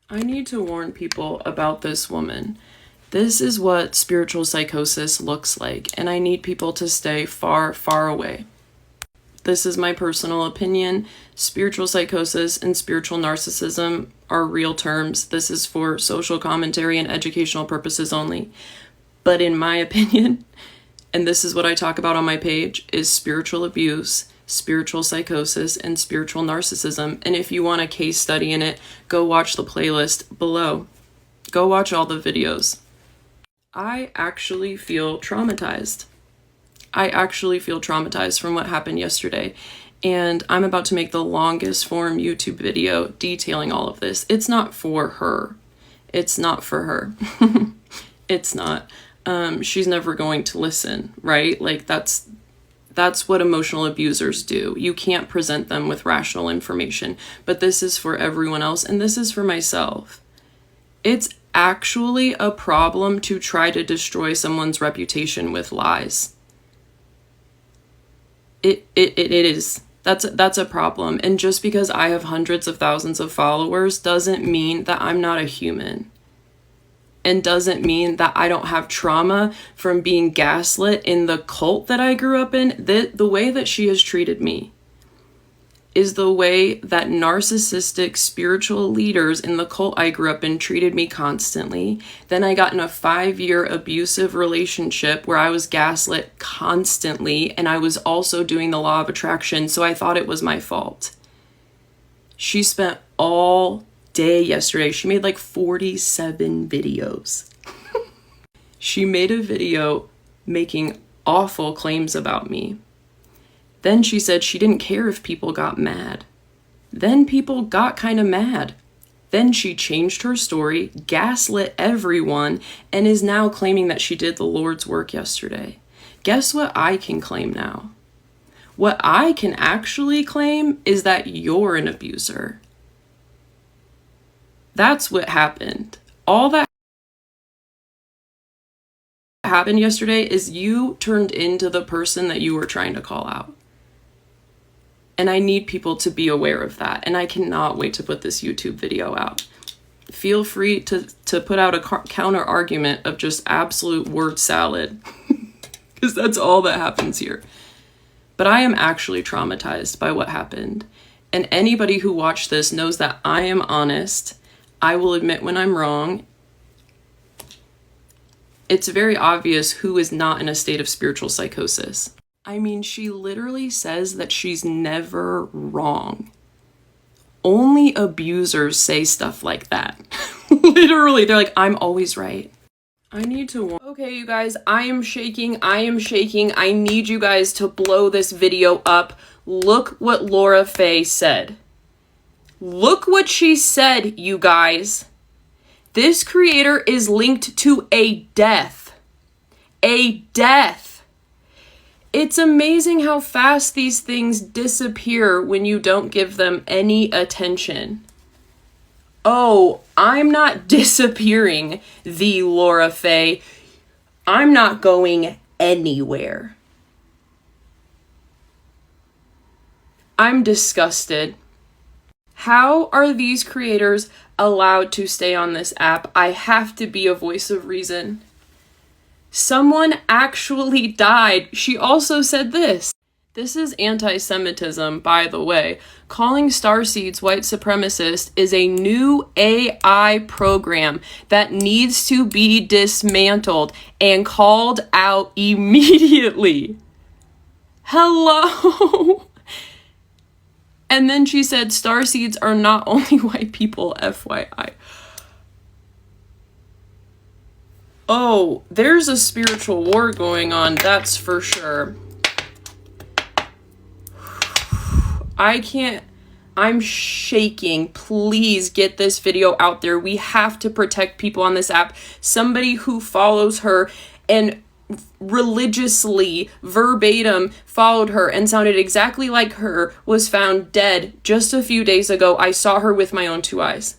I need to warn people about this woman. This is what spiritual psychosis looks like, and I need people to stay far, far away. This is my personal opinion. Spiritual psychosis and spiritual narcissism are real terms. This is for social commentary and educational purposes only. But in my opinion, and this is what I talk about on my page, is spiritual abuse, spiritual psychosis, and spiritual narcissism. And if you want a case study in it, go watch the playlist below. Go watch all the videos. I actually feel traumatized. I actually feel traumatized from what happened yesterday. And I'm about to make the longest form YouTube video detailing all of this. It's not for her. It's not for her. It's not. She's never going to listen, right? Like that's what emotional abusers do. You can't present them with rational information, but this is for everyone else, and this is for myself. It's actually a problem to try to destroy someone's reputation with lies. It is. That's a problem. And just because I have hundreds of thousands of followers doesn't mean that I'm not a human. And doesn't mean that I don't have trauma from being gaslit in the cult that I grew up in. The way that she has treated me is the way that narcissistic spiritual leaders in the cult I grew up in treated me constantly. Then I got in a 5-year abusive relationship where I was gaslit constantly, and I was also doing the law of attraction, so I thought it was my fault. She spent all day yesterday. She made like 47 videos. She made a video making awful claims about me. Then she said she didn't care if people got mad. Then people got kind of mad. Then she changed her story, gaslit everyone, and is now claiming that she did the Lord's work yesterday. Guess what I can claim now? What I can actually claim is that you're an abuser. That's what happened. All that happened yesterday is you turned into the person that you were trying to call out. And I need people to be aware of that. And I cannot wait to put this YouTube video out. Feel free to put out a counter argument of just absolute word salad. Because that's all that happens here. But I am actually traumatized by what happened. And anybody who watched this knows that I am honest. I will admit when I'm wrong. It's very obvious who is not in a state of spiritual psychosis. I mean, she literally says that she's never wrong. Only abusers say stuff like that. Literally, they're like, I'm always right. I need to warn. Okay, you guys, I am shaking. I need you guys to blow this video up. Look what Laura Faye said. Look what she said, you guys. This creator is linked to a death. A death. It's amazing how fast these things disappear when you don't give them any attention. Oh, I'm not disappearing, the Laura Faye. I'm not going anywhere. I'm disgusted. How are these creators allowed to stay on this app? I have to be a voice of reason. Someone actually died. She also said this. This is anti-Semitism, by the way. Calling starseeds white supremacist is a new AI program that needs to be dismantled and called out immediately. Hello? And then she said starseeds are not only white people, FYI. Oh, there's a spiritual war going on, that's for sure. I'm shaking. Please get this video out there. We have to protect people on this app. Somebody who follows her and religiously, verbatim, followed her and sounded exactly like her was found dead just a few days ago. I saw her with my own 2 eyes.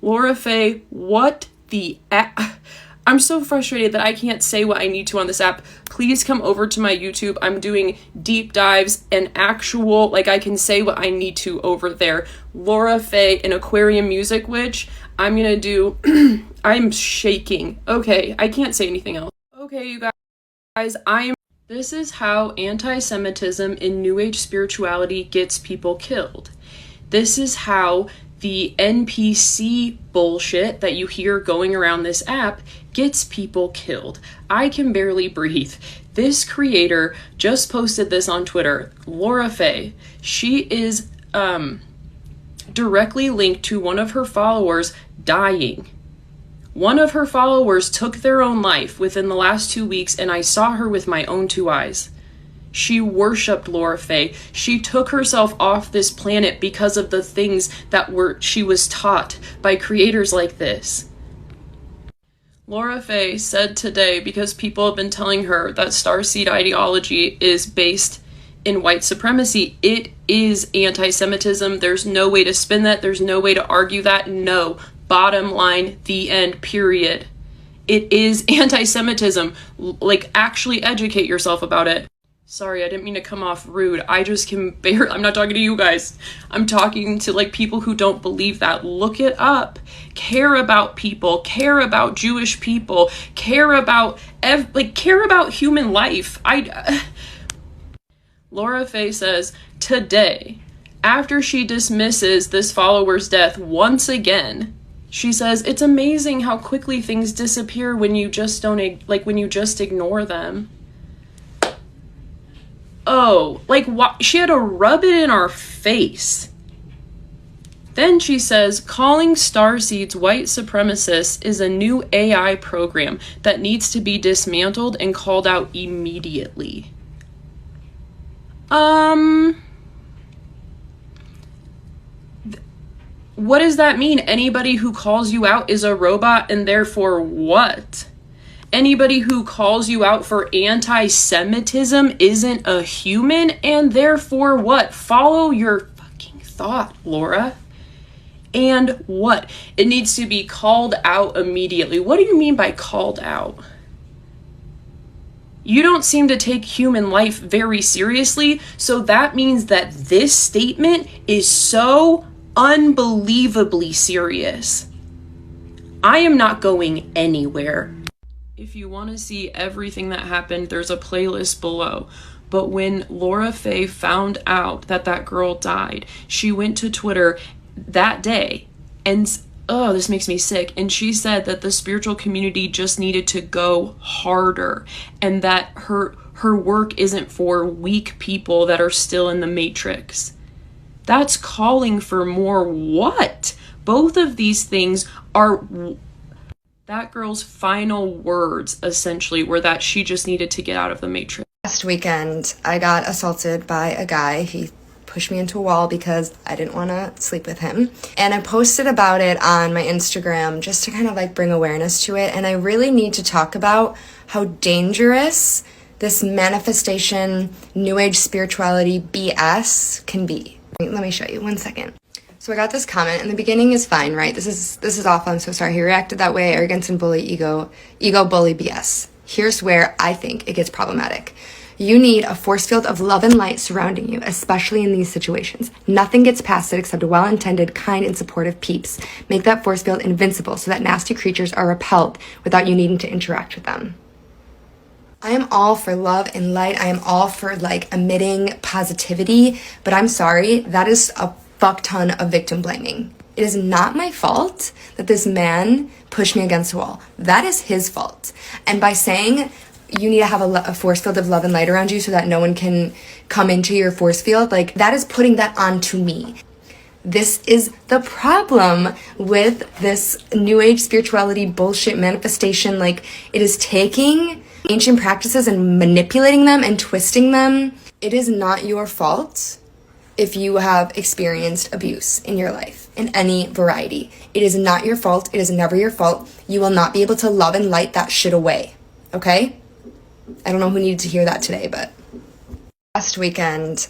Laura Faye, what the I'm so frustrated that I can't say what I need to on this app. Please come over to my YouTube. I'm doing deep dives and actual, like, I can say what I need to over there. Laura Faye and Aquarium Music Witch. I'm gonna do, I'm shaking. Okay, I can't say anything else. Okay, you guys, this is how anti-Semitism in New Age spirituality gets people killed. This is how the NPC bullshit that you hear going around this app gets people killed. I can barely breathe. This creator just posted this on Twitter, Laura Faye. She is directly linked to one of her followers dying. One of her followers took their own life within the last 2 weeks, and I saw her with my own 2 eyes. She worshipped Laura Faye. She took herself off this planet because of the things that she was taught by creators like this. Laura Faye said today, because people have been telling her that starseed ideology is based in white supremacy, it is anti-Semitism. There's no way to spin that. There's no way to argue that. No. Bottom line, the end, period. It is anti-Semitism. Like, actually educate yourself about it. Sorry, I didn't mean to come off rude. I just can barely, I'm not talking to you guys. I'm talking to, like, people who don't believe that. Look it up. Care about people. Care about Jewish people. Care about, care about human life. Laura Faye says, today, after she dismisses this follower's death once again, she says, it's amazing how quickly things disappear when you just when you just ignore them. Oh, she had to rub it in our face. Then she says, calling starseeds white supremacists is a new AI program that needs to be dismantled and called out immediately. What does that mean? Anybody who calls you out is a robot, and therefore what? Anybody who calls you out for anti-Semitism isn't a human, and therefore what? Follow your fucking thought, Laura. And what? It needs to be called out immediately. What do you mean by called out? You don't seem to take human life very seriously, so that means that this statement is so unbelievably serious. I am not going anywhere. If you want to see everything that happened, there's a playlist below. But when Laura Faye found out that that girl died, she went to Twitter that day and, oh, this makes me sick. And she said that the spiritual community just needed to go harder, and that her work isn't for weak people that are still in the matrix. That's calling for more what? Both of these things are... That girl's final words, essentially, were that she just needed to get out of the matrix. Last weekend, I got assaulted by a guy. He pushed me into a wall because I didn't want to sleep with him. And I posted about it on my Instagram just to kind of bring awareness to it. And I really need to talk about how dangerous this manifestation, New Age spirituality BS can be. Let me show you 1 second. So I got this comment, and the beginning is fine, right? This is awful. I'm so sorry. He reacted that way. Arrogance and bully, ego bully BS. Here's where I think it gets problematic. You need a force field of love and light surrounding you, especially in these situations. Nothing gets past it except well-intended, kind, and supportive peeps. Make that force field invincible so that nasty creatures are repelled without you needing to interact with them. I am all for love and light. I am all for emitting positivity, but I'm sorry, that is a fuck ton of victim blaming. It is not my fault that this man pushed me against a wall. That is his fault. And by saying you need to have a force field of love and light around you so that no one can come into your force field, that is putting that onto me. This is the problem with this New Age spirituality bullshit manifestation. It is taking ancient practices and manipulating them and twisting them. It is not your fault if you have experienced abuse in your life in any variety. It is not your fault. It is never your fault. You will not be able to love and light that shit away. Okay? I don't know who needed to hear that today, but last weekend